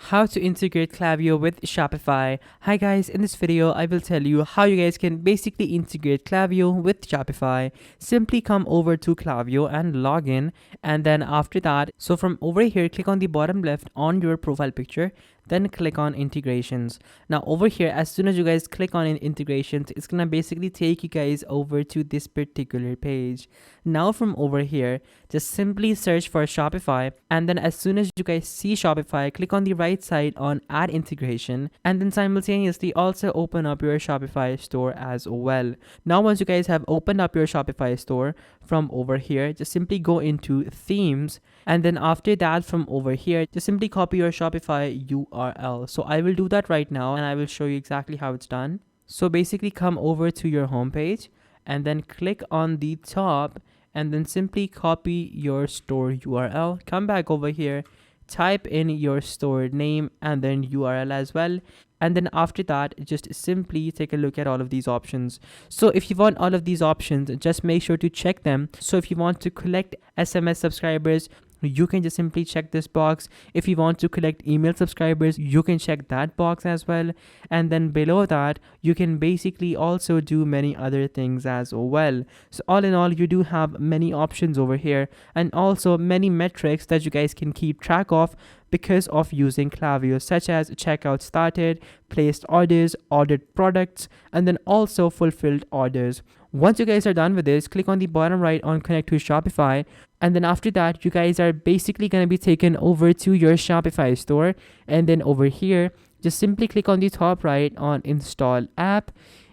How to integrate Klaviyo with Shopify. Hi guys, in this video I will tell you how you guys can basically integrate Klaviyo with Shopify. Simply come over to Klaviyo and log in, and then after that, so from over here click on the bottom left on your profile picture, then click on integrations. Now over here, as soon as you guys click on integrations, it's gonna basically take you guys over to this particular page. Now from over here, just simply search for Shopify, and then as soon as you guys see Shopify, click on the right side on add integration, and then simultaneously also open up your Shopify store as well. Now once you guys have opened up your Shopify store, from over here just simply go into themes, and then after that from over here just simply copy your Shopify URL. So I will do that right now and I will show you exactly how it's done. So basically come over to your home page and then click on the top and then simply copy your store URL. Come back over here, type in your store name and then URL as well. And then after that, just simply take a look at all of these options. So if you want all of these options, just make sure to check them. So if you want to collect SMS subscribers, you can just simply check this box. If you want to collect email subscribers, you can check that box as well. And then below that, you can basically also do many other things as well. So all in all, you do have many options over here, and also many metrics that you guys can keep track of because of using Klaviyo, such as checkout started, placed orders, ordered products, and then also fulfilled orders. Once you guys are done with this, click on the bottom right on connect to Shopify, and then after that you guys are basically going to be taken over to your Shopify store, and then over here just simply click on the top right on install app,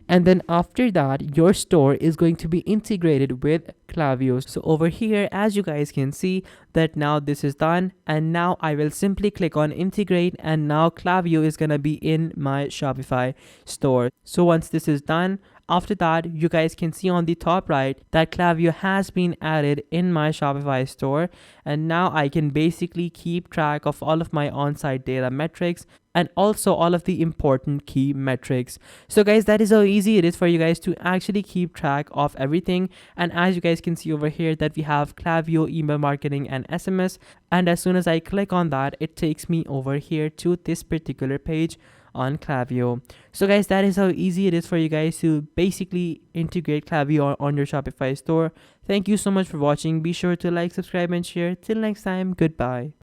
and then after that your store is going to be integrated with Klaviyo. So over here, as you guys can see that now this is done, and now I will simply click on integrate, and now Klaviyo is gonna be in my Shopify store. So once this is done, after that you guys can see on the top right that Klaviyo has been added in my Shopify store, and now I can basically keep track of all of my on-site data metrics and also all of the important key metrics. So guys, that is how easy it is for you guys to actually keep track of everything. And as you guys can see over here that we have Klaviyo email marketing and SMS, and as soon as I click on that, it takes me over here to this particular page on Klaviyo. So guys, that is how easy it is for you guys to basically integrate Klaviyo on your Shopify store. Thank you so much for watching. Be sure to like, subscribe, and share. Till next time, goodbye.